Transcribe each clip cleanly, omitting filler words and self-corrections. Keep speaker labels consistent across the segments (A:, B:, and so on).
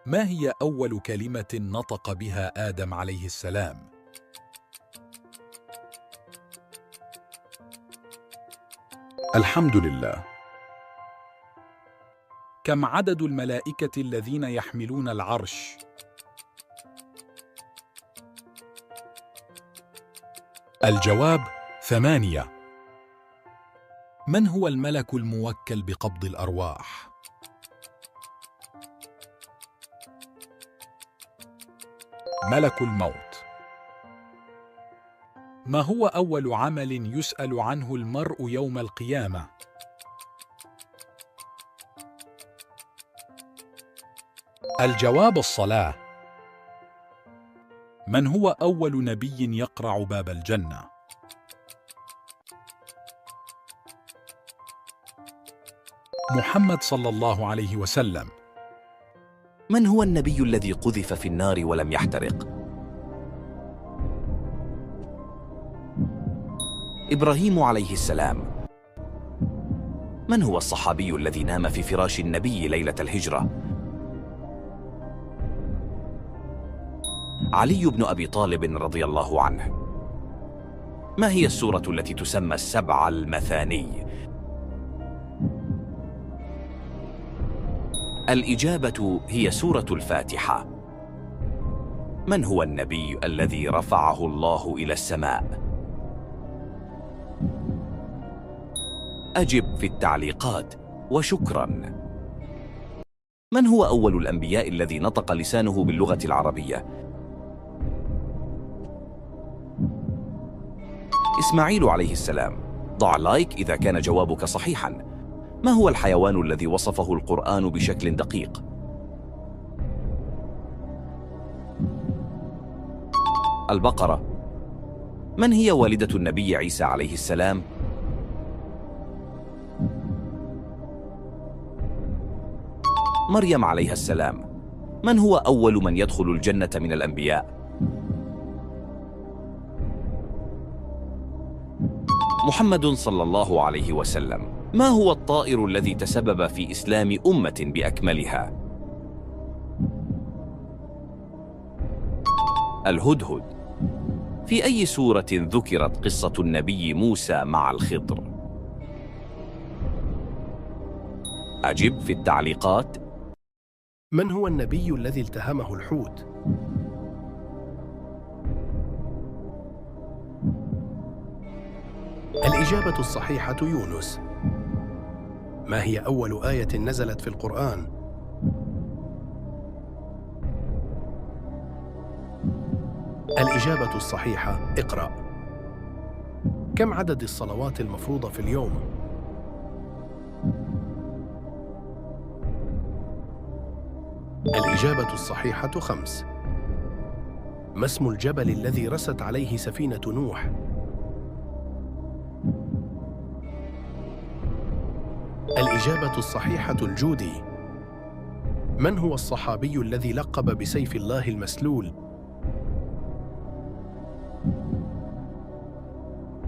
A: ما هي أول كلمة نطق بها آدم عليه السلام؟
B: الحمد لله.
A: كم عدد الملائكة الذين يحملون العرش؟ الجواب 8. من هو الملك الموكل بقبض الأرواح؟ ملك الموت. ما هو أول عمل يسأل عنه المرء يوم القيامة؟ الجواب الصلاة. من هو أول نبي يقرع باب الجنة؟ محمد صلى الله عليه وسلم.
C: من هو النبي الذي قذف في النار ولم يحترق؟ إبراهيم عليه السلام. من هو الصحابي الذي نام في فراش النبي ليلة الهجرة؟ علي بن أبي طالب رضي الله عنه. ما هي السورة التي تسمى السبع المثاني؟ الإجابة هي سورة الفاتحة. من هو النبي الذي رفعه الله إلى السماء؟ أجب في التعليقات، وشكرا. من هو أول الأنبياء الذي نطق لسانه باللغة العربية؟ إسماعيل عليه السلام. ضع لايك إذا كان جوابك صحيحا. ما هو الحيوان الذي وصفه القرآن بشكل دقيق؟ البقرة. من هي والدة النبي عيسى عليه السلام؟ مريم عليها السلام. من هو أول من يدخل الجنة من الأنبياء؟ محمد صلى الله عليه وسلم. ما هو الطائر الذي تسبب في إسلام أمة بأكملها؟ الهدهد. في أي سورة ذكرت قصة النبي موسى مع الخضر؟ أجب في التعليقات.
D: من هو النبي الذي التهمه الحوت؟ الإجابة الصحيحة يونس. ما هي أول آية نزلت في القرآن؟ الإجابة الصحيحة اقرأ. كم عدد الصلوات المفروضة في اليوم؟ الإجابة الصحيحة 5. ما اسم الجبل الذي رست عليه سفينة نوح؟ الإجابة الصحيحة الجودي. من هو الصحابي الذي لقب بسيف الله المسلول؟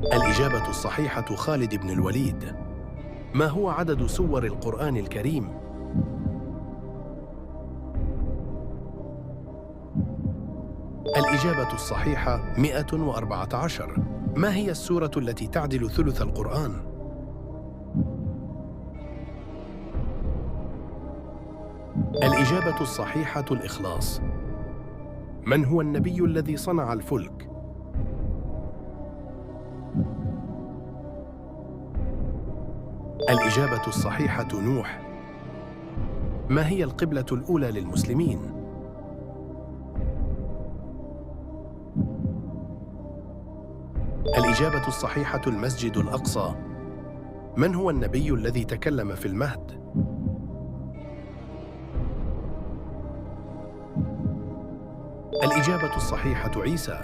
D: الإجابة الصحيحة خالد بن الوليد. ما هو عدد سور القرآن الكريم؟ الإجابة الصحيحة 114. ما هي السورة التي تعدل ثلث القرآن؟ الإجابة الصحيحة الإخلاص. من هو النبي الذي صنع الفلك؟ الإجابة الصحيحة نوح. ما هي القبلة الأولى للمسلمين؟ الإجابة الصحيحة المسجد الأقصى. من هو النبي الذي تكلم في المهد؟ الإجابة الصحيحة عيسى.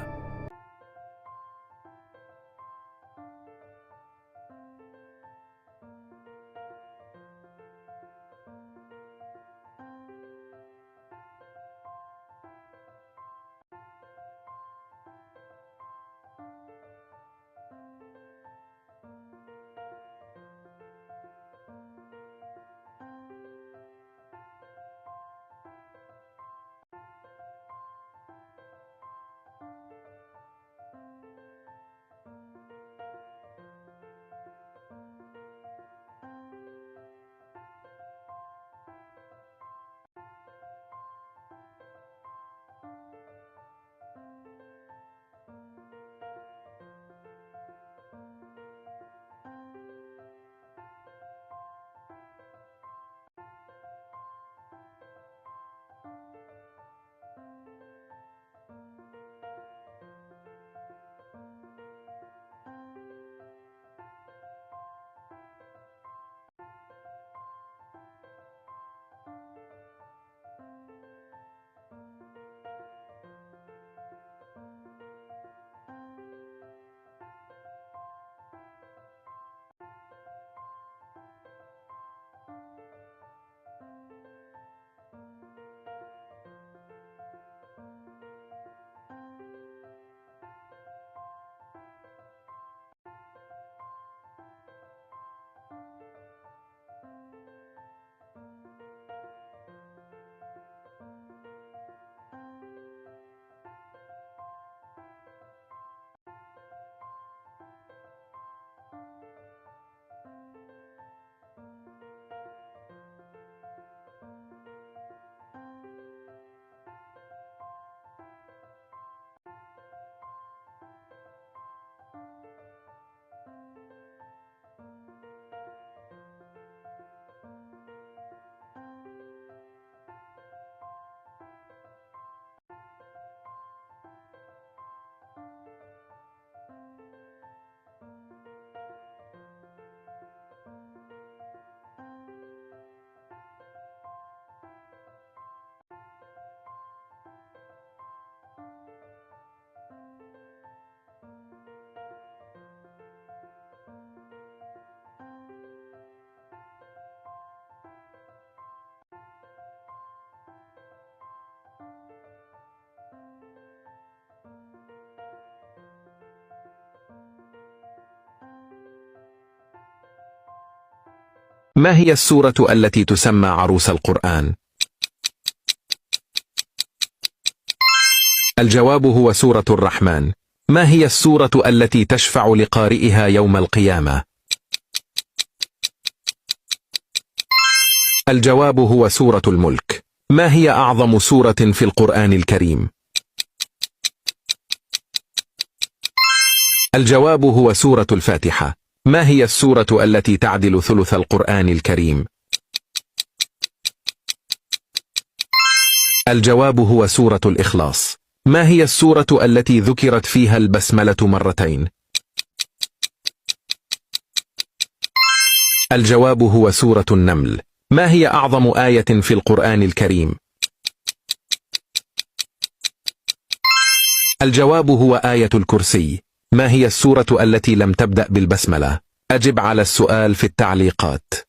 E: ما هي السورة التي تسمى عروس القرآن؟ الجواب هو سورة الرحمن. ما هي السورة التي تشفع لقارئها يوم القيامة؟ الجواب هو سورة الملك. ما هي أعظم سورة في القرآن الكريم؟ الجواب هو سورة الفاتحة. ما هي السورة التي تعدل ثلث القرآن الكريم؟ الجواب هو سورة الإخلاص. ما هي السورة التي ذكرت فيها البسملة مرتين؟ الجواب هو سورة النمل. ما هي أعظم آية في القرآن الكريم؟ الجواب هو آية الكرسي. ما هي السورة التي لم تبدأ بالبسملة؟ أجب على السؤال في التعليقات.